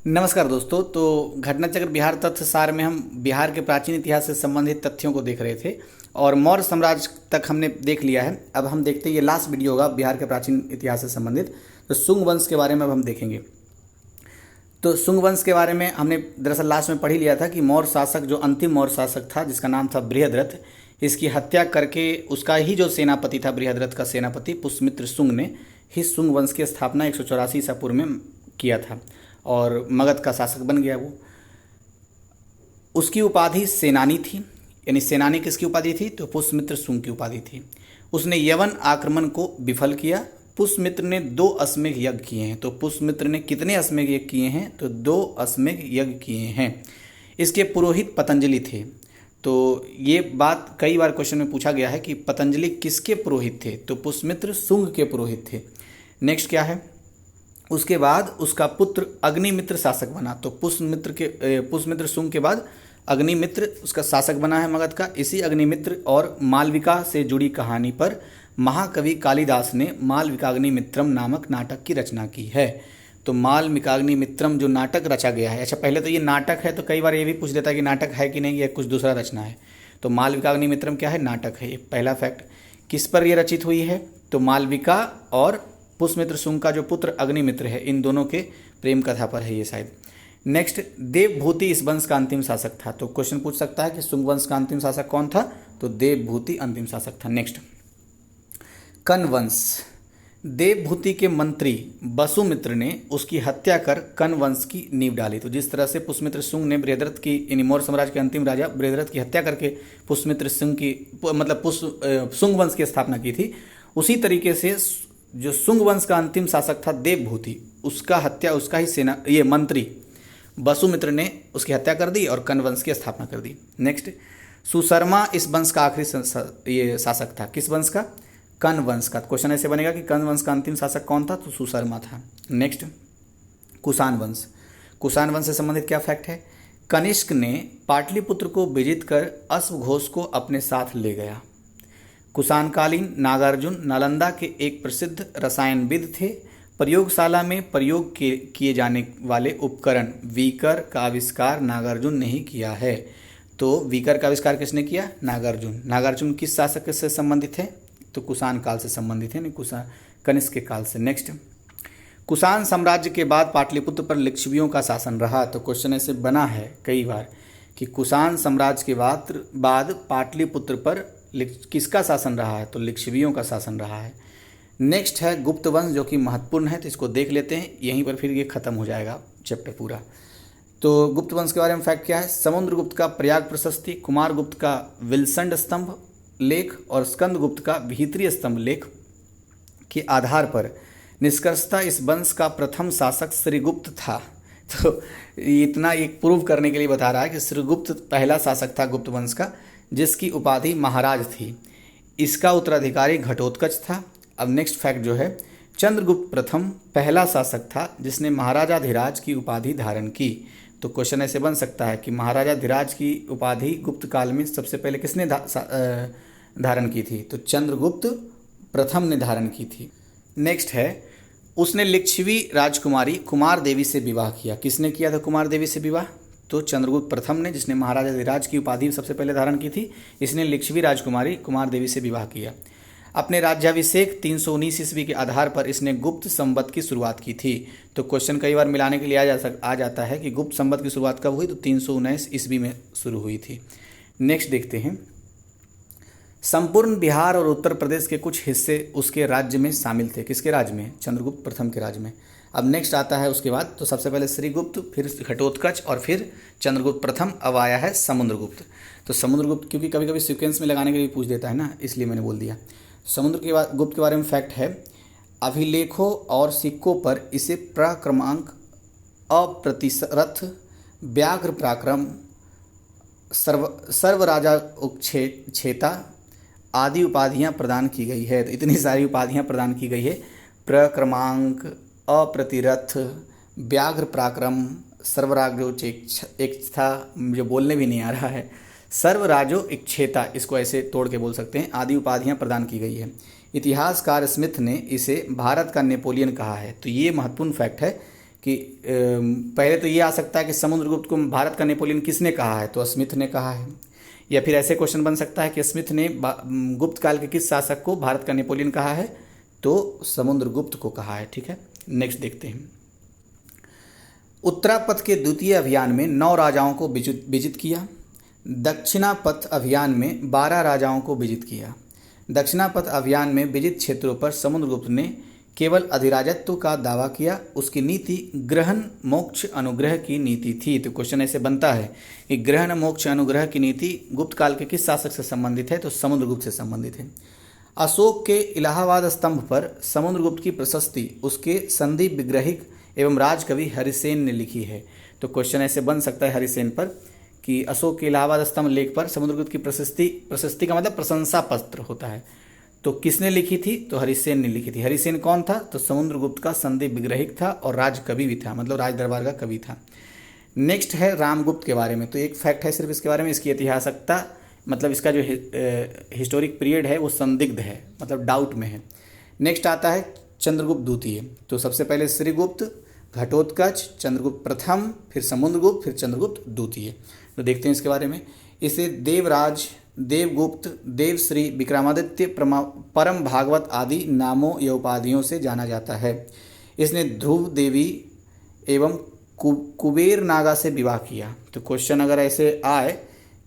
नमस्कार दोस्तों। तो घटनाचक्र बिहार तथ्य सार में हम बिहार के प्राचीन इतिहास से संबंधित तथ्यों को देख रहे थे और मौर्य साम्राज्य तक हमने देख लिया है। अब हम देखते हैं, ये लास्ट वीडियो होगा बिहार के प्राचीन इतिहास से संबंधित। तो शुंग वंश के बारे में अब हम देखेंगे। तो शुंग वंश के बारे में हमने दरअसल लास्ट में पढ़ ही लिया था कि मौर्य शासक, जो अंतिम मौर्य शासक था जिसका नाम था बृहद्रथ, इसकी हत्या करके उसका ही जो सेनापति था, बृहद्रथ का सेनापति पुष्यमित्र शुंग ने ही शुंग वंश की स्थापना 184 ईसा पूर्व में किया था और मगध का शासक बन गया वो। उसकी उपाधि सेनानी थी, यानी सेनानी किसकी उपाधि थी? तो पुष्यमित्र शुंग की उपाधि थी। उसने यवन आक्रमण को विफल किया। पुष्यमित्र ने 2 अश्वमेध यज्ञ किए हैं। तो पुष्यमित्र ने कितने अश्वमेध यज्ञ किए हैं? तो 2 अश्वमेध यज्ञ किए हैं। इसके पुरोहित पतंजलि थे। तो ये बात कई बार क्वेश्चन में पूछा गया है कि पतंजलि किसके पुरोहित थे? तो पुष्यमित्र शुंग के पुरोहित थे। नेक्स्ट क्या है? उसके बाद उसका पुत्र अग्निमित्र शासक बना। तो पुष्यमित्र शुंग के बाद अग्निमित्र उसका शासक बना है मगध का। इसी अग्निमित्र और मालविका से जुड़ी कहानी पर महाकवि कालिदास ने मालविकाग्निमित्रम नामक नाटक की रचना की है। तो मालविकाग्निमित्रम जो नाटक रचा गया है, अच्छा पहले तो ये नाटक है, तो कई बार ये भी पूछ देता है कि नाटक है कि नहीं, या कुछ दूसरा रचना है। तो मालविकाग्निमित्रम क्या है? नाटक है। ये पहला फैक्ट। किस पर ये रचित हुई है? तो मालविका और पुष्यमित्र शुंग का जो पुत्र अग्निमित्र है, इन दोनों के प्रेम कथा पर है ये शायद। नेक्स्ट, देवभूति इस वंश का अंतिम शासक था। तो क्वेश्चन पूछ सकता है कि शुंग वंश का अंतिम शासक कौन था? तो देवभूति अंतिम शासक था। नेक्स्ट, कन वंश। देवभूति के मंत्री वसुमित्र ने उसकी हत्या कर कन वंश की नींव डाली। तो जिस तरह से पुष्यमित्र शुंग ने बृहद्रथ की, मौर्य साम्राज्य के अंतिम राजा बृहद्रथ की हत्या करके पुष्यमित्र शुंग की, मतलब शुंग वंश की स्थापना की थी, उसी तरीके से जो शुंग वंश का अंतिम शासक था देवभूति, उसका हत्या, उसका ही ये मंत्री वसुमित्र ने उसकी हत्या कर दी और कन वंश की स्थापना कर दी। नेक्स्ट, सुशर्मा इस वंश का आखिरी ये शासक था। किस वंश का? कन वंश का। क्वेश्चन ऐसे बनेगा कि कन वंश का अंतिम शासक कौन था? तो सुशर्मा था। नेक्स्ट, कुषाण वंश। कुषाण वंश से संबंधित क्या फैक्ट है? कनिष्क ने पाटलिपुत्र को विजित कर अश्वघोष को अपने साथ ले गया। कुषाणकालीन नागार्जुन नालंदा के एक प्रसिद्ध रसायनविद थे। प्रयोगशाला में प्रयोग किए जाने वाले उपकरण वीकर का आविष्कार नागार्जुन ने ही किया है। तो वीकर का आविष्कार किसने किया? नागार्जुन। नागार्जुन किस शासक से संबंधित है? तो कुषाण काल से संबंधित है, नहीं कनिष्क के काल से। नेक्स्ट, कुषाण साम्राज्य के बाद पाटलिपुत्र पर लिच्छवियों का शासन रहा। तो क्वेश्चन ऐसे बना है कई बार कि कुषाण साम्राज्य के बाद पाटलिपुत्र पर किसका शासन रहा है? तो लिच्छवियों का शासन रहा है। नेक्स्ट है गुप्त वंश, जो कि महत्वपूर्ण है, तो इसको देख लेते हैं, यहीं पर फिर ये खत्म हो जाएगा चैप्टर पूरा। तो गुप्त वंश के बारे में फैक्ट क्या है? समुद्रगुप्त का प्रयाग प्रशस्ति, कुमारगुप्त का विलसंड स्तंभ लेख और स्कंदगुप्त का भीतरी स्तंभ लेख के आधार पर निष्कर्षतः इस वंश का प्रथम शासक श्रीगुप्त था। तो इतना एक प्रूव करने के लिए बता रहा है कि श्रीगुप्त पहला शासक था गुप्त वंश का, जिसकी उपाधि महाराज थी। इसका उत्तराधिकारी घटोत्कच था। अब नेक्स्ट फैक्ट जो है, चंद्रगुप्त प्रथम पहला शासक था जिसने महाराजाधिराज की उपाधि धारण की। तो क्वेश्चन ऐसे बन सकता है कि महाराजाधिराज की उपाधि गुप्त काल में सबसे पहले किसने धारण की थी? तो चंद्रगुप्त प्रथम ने धारण की थी। नेक्स्ट है, उसने लिच्छवी राजकुमारी कुमार देवी से विवाह किया। किसने किया था कुमार देवी से विवाह? तो चंद्रगुप्त प्रथम ने, जिसने महाराजाधिराज की उपाधि सबसे पहले धारण की थी, इसने लिच्छवी राजकुमारी कुमार देवी से विवाह किया। अपने राज्याभिषेक 319 ईस्वी के आधार पर इसने गुप्त संवत की शुरुआत की थी। तो क्वेश्चन कई बार मिलाने के लिए आ जाता है कि गुप्त संवत की शुरुआत कब हुई? तो 319 ईस्वी में शुरू हुई थी। नेक्स्ट देखते हैं, संपूर्ण बिहार और उत्तर प्रदेश के कुछ हिस्से उसके राज्य में शामिल थे। किसके राज्य में? चंद्रगुप्त प्रथम के राज्य में। अब नेक्स्ट आता है उसके बाद, तो सबसे पहले श्रीगुप्त, फिर घटोत्कच और फिर चंद्रगुप्त प्रथम, अब आया है समुद्रगुप्त। तो समुद्रगुप्त क्योंकि कभी कभी सीक्वेंस में लगाने के लिए पूछ देता है ना, इसलिए मैंने बोल दिया। गुप्त के बारे में फैक्ट है, अभिलेखों और सिक्कों पर इसे प्रक्रमांक, अप्रतिरथ, व्याघ्र पराक्रम, सर्वराजा उच्छेता आदि उपाधियां प्रदान की गई है। तो इतनी सारी उपाधियां प्रदान की गई है। प्रक्रमांक, अप्रतिरथ, व्याघ्र पराक्रम, सर्वराजो इच्छा, मुझे बोलने भी नहीं आ रहा है, सर्वराजो इच्छेता, इसको ऐसे तोड़ के बोल सकते हैं, आदि उपाधियां प्रदान की गई है। इतिहासकार स्मिथ ने इसे भारत का नेपोलियन कहा है। तो ये महत्वपूर्ण फैक्ट है कि पहले तो ये आ सकता है कि समुद्रगुप्त को भारत का नेपोलियन किसने कहा है, तो स्मिथ ने कहा है। या फिर ऐसे क्वेश्चन बन सकता है कि स्मिथ ने गुप्त काल के किस शासक को भारत का नेपोलियन कहा है, तो समुद्रगुप्त को कहा है। ठीक है, नेक्स्ट देखते हैं। उत्तरापथ के द्वितीय अभियान में 9 राजाओं को विजित किया। दक्षिणापथ अभियान में 12 राजाओं को विजित किया। दक्षिणापथ अभियान में विजित क्षेत्रों पर समुद्रगुप्त ने केवल अधिराजत्व का दावा किया। उसकी नीति ग्रहण मोक्ष अनुग्रह की नीति थी। तो क्वेश्चन ऐसे बनता है कि ग्रहण मोक्ष अनुग्रह की नीति गुप्त काल के किस शासक से संबंधित है, तो समुद्रगुप्त से संबंधित है। अशोक के इलाहाबाद स्तंभ पर समुद्रगुप्त की प्रशस्ति उसके संधि विग्रहिक एवं राजकवि हरिसेन ने लिखी है। तो क्वेश्चन ऐसे बन सकता है हरिसेन पर कि अशोक के इलाहाबाद स्तंभ लेख पर समुद्रगुप्त की प्रशस्ति का मतलब प्रशंसा पत्र होता है, तो किसने लिखी थी, तो हरिसेन ने लिखी थी। हरिसेन कौन था, तो समुद्रगुप्त का संधि विग्रहिक था और राजकवि भी था, मतलब राज दरबार का कवि था। नेक्स्ट है रामगुप्त के बारे में। तो एक फैक्ट है सिर्फ इसके बारे में, इसकी ऐतिहासिकता मतलब इसका जो हिस्टोरिक पीरियड है वो संदिग्ध है, मतलब डाउट में है। नेक्स्ट आता है चंद्रगुप्त द्वितीय। तो सबसे पहले श्रीगुप्त, घटोत्कच, चंद्रगुप्त प्रथम, फिर समुद्रगुप्त, फिर चंद्रगुप्त द्वितीय। तो देखते हैं इसके बारे में। इसे देवराज, देवगुप्त, देवश्री, विक्रमादित्य, परम भागवत आदि नामों या उपाधियों से जाना जाता है। इसने ध्रुव देवी एवं कुबेर नागा से विवाह किया। तो क्वेश्चन अगर ऐसे आए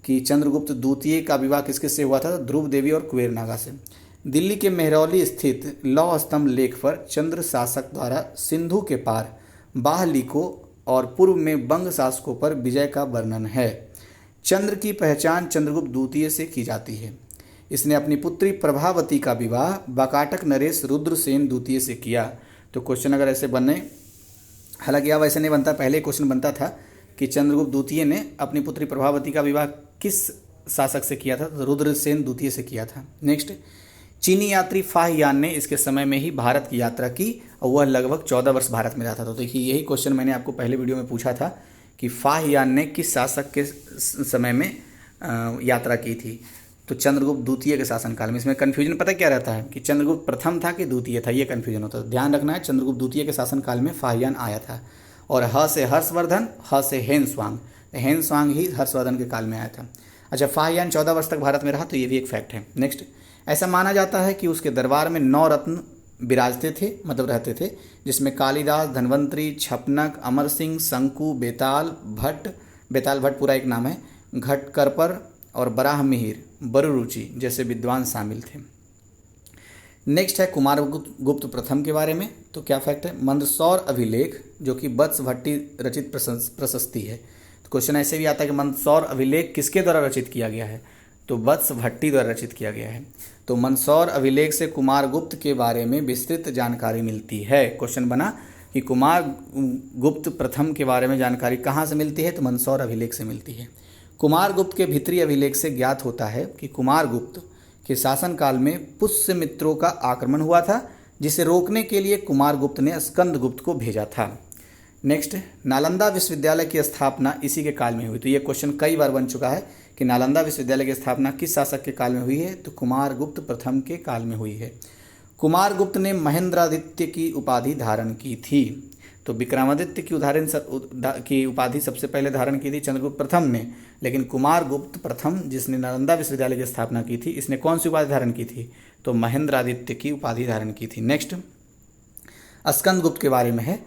कि चंद्रगुप्त द्वितीय का विवाह किसके से हुआ था, तो ध्रुव देवी और कुबेर नागा से। दिल्ली के मेहरौली स्थित लौह स्तंभ लेख पर चंद्र शासक द्वारा सिंधु के पार बाहलिकों और पूर्व में बंग शासकों पर विजय का वर्णन है। चंद्र की पहचान चंद्रगुप्त द्वितीय से की जाती है। इसने अपनी पुत्री प्रभावती का विवाह बकाटक नरेश रुद्रसेन द्वितीय से किया। तो क्वेश्चन अगर ऐसे बने, हालांकि अब ऐसे नहीं बनता, पहले क्वेश्चन बनता था कि चंद्रगुप्त द्वितीय ने अपनी पुत्री प्रभावती का विवाह किस शासक से किया था, तो रुद्रसेन द्वितीय से किया था। नेक्स्ट, चीनी यात्री फाहियान ने इसके समय में ही भारत की यात्रा की और वह लगभग 14 वर्ष भारत में रहा था। तो देखिए यही क्वेश्चन मैंने आपको पहले वीडियो में पूछा था कि फाहियान ने किस शासक के समय में यात्रा की थी, तो चंद्रगुप्त द्वितीय के शासनकाल में। इसमें कन्फ्यूजन पता क्या रहता है कि चंद्रगुप्त प्रथम था कि द्वितीय था, ये कन्फ्यूजन होता है। ध्यान रखना है, चंद्रगुप्त द्वितीय के शासनकाल में फाहियान आया था। और ह से हर्षवर्धन, ह से हेनस्वांग, हेनस्वांग ही हर्षवर्धन के काल में आया था। अच्छा, फाहियान 14 वर्ष तक भारत में रहा, तो ये भी एक फैक्ट है। नेक्स्ट, ऐसा माना जाता है कि उसके दरबार में 9 रत्न विराजते थे, मतलब रहते थे, जिसमें कालिदास, धन्वंतरी, छपनक, अमर सिंह, शंकु, बेताल भट्ट पूरा एक नाम है, घटकरपर और बराह मिहिर, बरुरुचि जैसे विद्वान शामिल थे। नेक्स्ट है कुमार गुप्त प्रथम के बारे में। तो क्या फैक्ट है, मंदसौर अभिलेख जो कि वत्स भट्टी रचित प्रशस्ति है। तो क्वेश्चन ऐसे भी आता है कि मंदसौर अभिलेख किसके द्वारा रचित किया गया है, तो वत्स भट्टी द्वारा रचित किया गया है। तो मंदसौर अभिलेख से कुमार गुप्त के बारे में विस्तृत जानकारी मिलती है। क्वेश्चन बना कि कुमार गुप्त प्रथम के बारे में जानकारी कहाँ से मिलती है, तो मंदसौर अभिलेख से मिलती है। कुमार गुप्त के भीतरी अभिलेख से ज्ञात होता है कि कुमार गुप्त के शासनकाल में पुष्यमित्रों का आक्रमण हुआ था, जिसे रोकने के लिए कुमार गुप्त ने स्कंद गुप्त को भेजा था। नेक्स्ट, नालंदा विश्वविद्यालय की स्थापना इसी के काल में हुई। तो ये क्वेश्चन कई बार बन चुका है कि नालंदा विश्वविद्यालय की स्थापना किस शासक के काल में हुई है, तो कुमार गुप्त प्रथम के काल में हुई है। कुमार गुप्त ने महेंद्रादित्य की उपाधि धारण की थी। तो विक्रमादित्य की उपाधि सबसे पहले धारण की थी चंद्रगुप्त प्रथम ने, लेकिन कुमार गुप्त प्रथम जिसने नालंदा विश्वविद्यालय की स्थापना की थी, इसने कौन सी उपाधि धारण की थी, तो महेंद्रादित्य की उपाधि धारण की थी। नेक्स्ट, स्कंद गुप्त के बारे में है।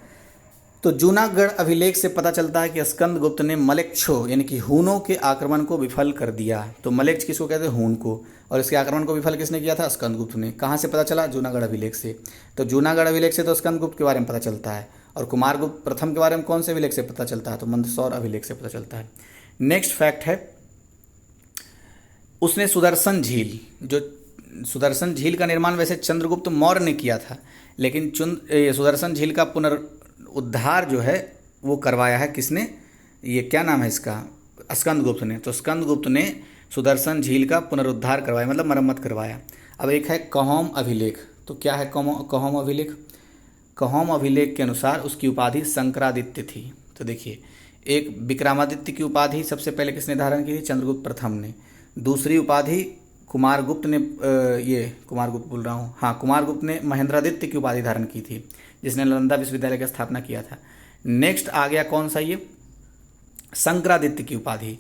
तो जूनागढ़ अभिलेख से पता चलता है कि स्कंद गुप्त ने मलेच्छों यानी कि हूनों के आक्रमण को विफल कर दिया। तो मलेच्छ किसको कहते हैं, हून को, और इसके आक्रमण को विफल किसने किया था, स्कंद गुप्त ने। कहाँ से पता चला, जूनागढ़ अभिलेख से। तो जूनागढ़ अभिलेख से तो स्कंद गुप्त के बारे में पता चलता है, और कुमार गुप्त प्रथम के बारे में कौन से अभिलेख से पता चलता है, तो मंदसौर अभिलेख से पता चलता है। नेक्स्ट फैक्ट है, उसने सुदर्शन झील, जो सुदर्शन झील का निर्माण वैसे चंद्रगुप्त मौर्य ने किया था, लेकिन सुदर्शन झील का पुनरुद्धार जो है वो करवाया है किसने, ये क्या नाम है इसका, स्कंद गुप्त ने। तो स्कंद गुप्त ने सुदर्शन झील का पुनरुद्धार करवाया, मतलब मरम्मत करवाया। अब एक है कौहम अभिलेख। तो क्या है कौहम अभिलेख, कौहम अभिलेख के अनुसार उसकी उपाधि शंकरादित्य थी। तो देखिए, एक विक्रमादित्य की उपाधि सबसे पहले किसने धारण की थी, चंद्रगुप्त प्रथम ने। दूसरी उपाधि कुमार गुप्त ने, कुमार गुप्त ने महेंद्रादित्य की उपाधि धारण की थी, जिसने नालंदा विश्वविद्यालय की स्थापना किया था। नेक्स्ट आ गया कौन सा, ये शंकरादित्य की उपाधि।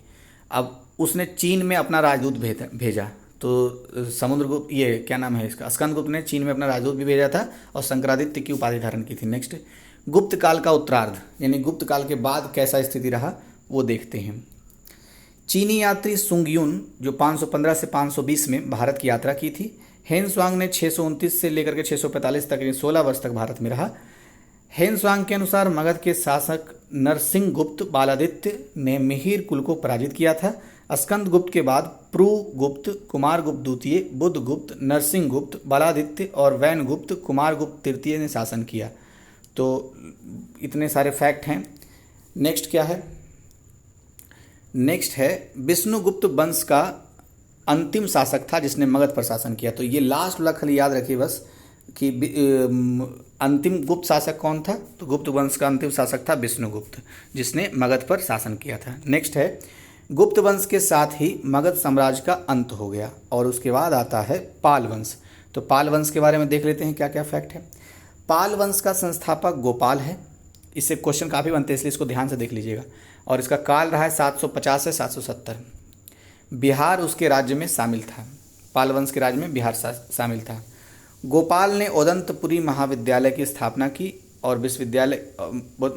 अब उसने चीन में अपना राजदूत भेजा, तो समुद्रगुप्त, ये क्या नाम है इसका, स्कंदगुप्त ने चीन में अपना राजदूत भी भेजा था और शंकरादित्य की उपाधि धारण की थी। नेक्स्ट, गुप्त काल का उत्तरार्ध, यानी गुप्त काल के बाद कैसा स्थिति रहा वो देखते हैं। चीनी यात्री सुंगयुन जो 515 से 520 में भारत की यात्रा की थी। हेनस्वांग ने 629 से लेकर के 645 तक, यानी 16 वर्ष तक भारत में रहा। हेनस्वांग के अनुसार मगध के शासक नरसिंह गुप्त बालादित्य ने मिहिर कुल को पराजित किया था। स्कंदगुप्त के बाद प्रू गुप्त, कुमार गुप्त द्वितीय, बुद्ध गुप्त, नरसिंह गुप्त, बालादित्य और वैन गुप्त, कुमार गुप्त तृतीय ने शासन किया। तो इतने सारे फैक्ट हैं। नेक्स्ट क्या है, नेक्स्ट है विष्णुगुप्त वंश का अंतिम शासक था जिसने मगध पर शासन किया। तो ये लास्ट वाला खाली याद रखिए बस कि अंतिम गुप्त शासक कौन था, तो गुप्त वंश का अंतिम शासक था विष्णुगुप्त जिसने मगध पर शासन किया था। नेक्स्ट है गुप्त वंश के साथ ही मगध साम्राज्य का अंत हो गया और उसके बाद आता है पाल वंश। तो पाल वंश के बारे में देख लेते हैं क्या क्या फैक्ट है। पाल वंश का संस्थापक गोपाल है। इससे क्वेश्चन काफ़ी बनते हैं इसलिए इसको ध्यान से देख लीजिएगा। और इसका काल रहा है 750 से 770। बिहार उसके राज्य में शामिल था, पाल वंश के राज्य में बिहार शामिल था। गोपाल ने ओदंतपुरी महाविद्यालय की स्थापना की और विश्वविद्यालय,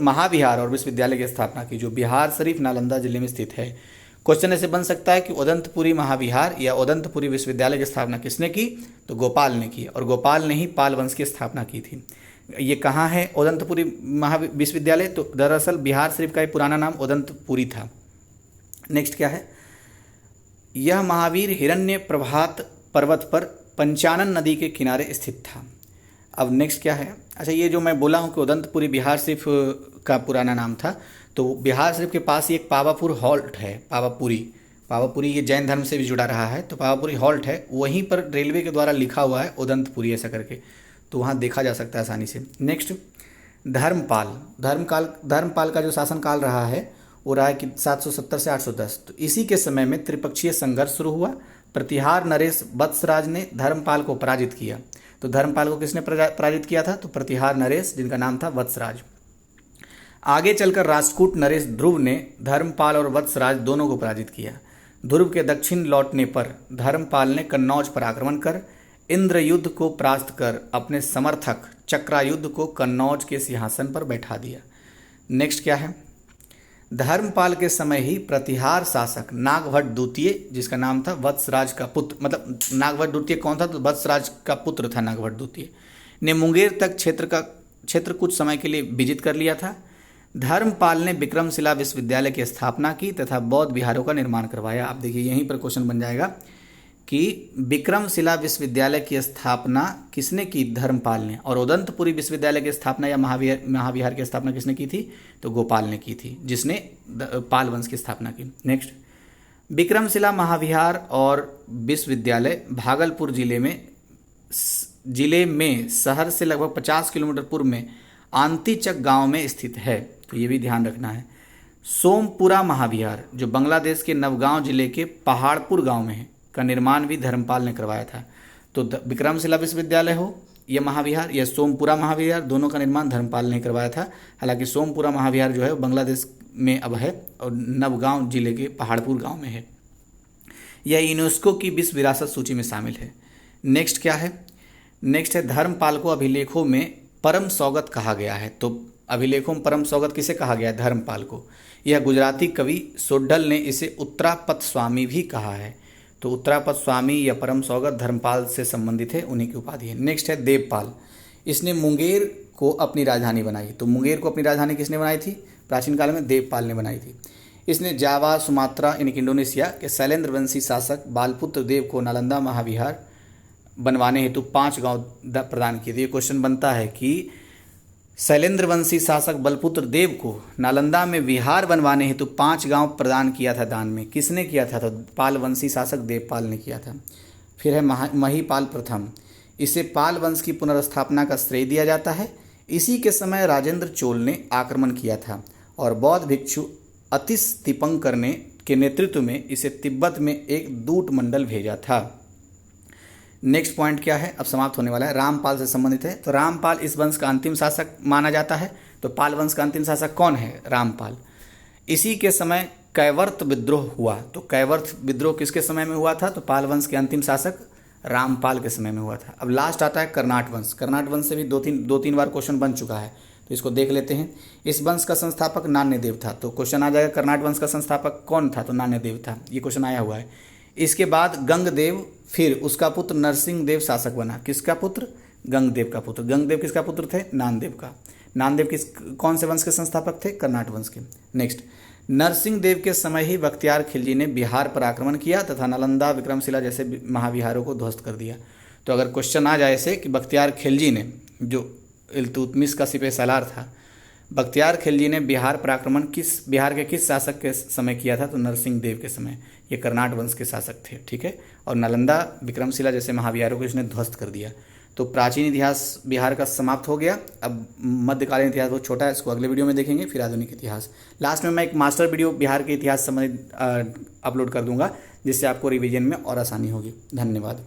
महाविहार और विश्वविद्यालय की स्थापना की जो बिहार शरीफ नालंदा जिले में स्थित है। क्वेश्चन ऐसे बन सकता है कि ओदंतपुरी महाविहार या ओदंतपुरी विश्वविद्यालय की स्थापना किसने की, तो गोपाल ने की, और गोपाल ने ही पाल वंश की स्थापना की थी। ये कहाँ है ओदंतपुरी विश्वविद्यालय, तो दरअसल बिहार शरीफ का पुराना नाम ओदंतपुरी था। नेक्स्ट क्या है, यह महावीर हिरण्य प्रभात पर्वत पर पंचानन नदी के किनारे स्थित था। अब नेक्स्ट क्या है, अच्छा ये जो मैं बोला हूँ कि उदंतपुरी बिहार शरीफ का पुराना नाम था, तो बिहार शरीफ के पास ही एक पावापुर हॉल्ट है, पावापुरी ये जैन धर्म से भी जुड़ा रहा है, तो पावापुरी हॉल्ट है, वहीं पर रेलवे के द्वारा लिखा हुआ है उदंतपुरी ऐसा करके, तो वहाँ देखा जा सकता है आसानी से। नेक्स्ट धर्मपाल का जो शासनकाल रहा है वो रहा है कि 770 से 810। तो इसी के समय में त्रिपक्षीय संघर्ष शुरू हुआ। प्रतिहार नरेश वत्सराज ने धर्मपाल को पराजित किया। तो धर्मपाल को किसने पराजित किया था, तो प्रतिहार नरेश जिनका नाम था वत्सराज। आगे चलकर राष्ट्रकूट नरेश ध्रुव ने धर्मपाल और वत्सराज दोनों को पराजित किया। ध्रुव के दक्षिण लौटने पर धर्मपाल ने कन्नौज पर आक्रमण कर इंद्रयुद्ध को परास्त कर अपने समर्थक चक्रायुद्ध को कन्नौज के सिंहासन पर बैठा दिया। नेक्स्ट क्या है, धर्मपाल के समय ही प्रतिहार शासक नागभट्ट द्वितीय जिसका नाम था वत्सराज का पुत्र, मतलब नागभट्ट द्वितीय कौन था, तो वत्सराज का पुत्र था नागभट्ट द्वितीय, ने मुंगेर तक क्षेत्र कुछ समय के लिए विजित कर लिया था। धर्मपाल ने विक्रमशिला विश्वविद्यालय की स्थापना की तथा बौद्ध विहारों का निर्माण करवाया। आप देखिए यहीं पर क्वेश्चन बन जाएगा कि विक्रमशिला विश्वविद्यालय की स्थापना किसने की, धर्मपाल ने, और उदंतपुरी विश्वविद्यालय की स्थापना या महाविहार की स्थापना किसने की थी, तो गोपाल ने की थी जिसने पाल वंश की स्थापना की। नेक्स्ट, विक्रमशिला महाविहार और विश्वविद्यालय भागलपुर जिले में शहर से लगभग 50 किलोमीटर पूर्व में आंतीचक गांव में स्थित है, तो ये भी ध्यान रखना है। सोमपुरा महाविहार जो बांग्लादेश के नवगांव जिले के पहाड़पुर गांव में है का निर्माण भी धर्मपाल ने करवाया था। तो विक्रमशिला विश्वविद्यालय हो या महाविहार या सोमपुरा महाविहार, दोनों का निर्माण धर्मपाल ने करवाया था। हालांकि सोमपुरा महाविहार जो है वो बांग्लादेश में अब है और नवगांव जिले के पहाड़पुर गांव में है। यह यूनेस्को की विश्व विरासत सूची में शामिल है। नेक्स्ट क्या है, नेक्स्ट है धर्मपाल को अभिलेखों में परम सौगत कहा गया है। तो अभिलेखों में परम सौगत किसे कहा गया है, धर्मपाल को। यह गुजराती कवि सोड्डल ने इसे उत्तरापत स्वामी भी कहा है। तो उत्तरापत स्वामी या परम सौगत धर्मपाल से संबंधित है, उन्हीं की उपाधि है। नेक्स्ट है देवपाल, इसने मुंगेर को अपनी राजधानी बनाई। तो मुंगेर को अपनी राजधानी किसने बनाई थी, प्राचीन काल में देवपाल ने बनाई थी। इसने जावा सुमात्रा यानी कि इंडोनेशिया के शैलेंद्र वंशी शासक बालपुत्र देव को नालंदा महाविहार बनवाने हेतु 5 गांव प्रदान किए थे। ये क्वेश्चन बनता है कि शैलेंद्र वंशी शासक बलपुत्र देव को नालंदा में विहार बनवाने हेतु 5 गांव प्रदान किया था दान में, किसने किया था, तो पाल वंशी शासक देवपाल ने किया था। फिर है महीपाल प्रथम, इसे पाल वंश की पुनर्स्थापना का श्रेय दिया जाता है। इसी के समय राजेंद्र चोल ने आक्रमण किया था और बौद्ध भिक्षु अतिश तिपंकर ने के नेतृत्व में इसे तिब्बत में एक दूत मंडल भेजा था। नेक्स्ट पॉइंट क्या है, अब समाप्त होने वाला है, रामपाल से संबंधित है। तो रामपाल इस वंश का अंतिम शासक माना जाता है। तो पाल वंश का अंतिम शासक कौन है? रामपाल। इसी के समय कैवर्त विद्रोह हुआ। तो कैवर्त विद्रोह किसके समय में हुआ था? तो पाल वंश के अंतिम शासक रामपाल के समय में हुआ था। अब लास्ट आता है कर्नाट वंश। कर्नाट वंश से भी दो तीन बार क्वेश्चन बन चुका है, तो इसको देख लेते हैं। इस वंश का संस्थापक नान्यदेव था। तो क्वेश्चन आ जाएगा कर्नाट वंश का संस्थापक कौन था? तो नान्यदेव था। ये क्वेश्चन आया हुआ है। इसके बाद गंगदेव, फिर उसका पुत्र नरसिंह देव शासक बना। किसका पुत्र? गंगदेव का पुत्र। गंगदेव किसका पुत्र थे? नानदेव का। नानदेव कौन से वंश के संस्थापक थे? कर्नाट वंश के। नेक्स्ट, नरसिंह देव के समय ही बख्तियार खिलजी ने बिहार पर आक्रमण किया तथा नालंदा, विक्रमशिला जैसे महाविहारों को ध्वस्त कर दिया। तो अगर क्वेश्चन आ जाए ऐसे कि बख्तियार खिलजी ने, जो इल्तुतमिश का सिपह सालार था, बख्तियार खिलजी ने बिहार पर आक्रमण बिहार के किस शासक के समय किया था? तो नरसिंह देव के समय। ये कर्नाट वंश के शासक थे, ठीक है। और नालंदा, विक्रमशिला जैसे महाविहारों को इसने ध्वस्त कर दिया। तो प्राचीन इतिहास बिहार का समाप्त हो गया। अब मध्यकालीन इतिहास बहुत छोटा है, इसको अगले वीडियो में देखेंगे। फिर आधुनिक इतिहास। लास्ट में मैं एक मास्टर वीडियो बिहार के इतिहास संबंधित अपलोड कर दूंगा, जिससे आपको रिवीजन में और आसानी होगी। धन्यवाद।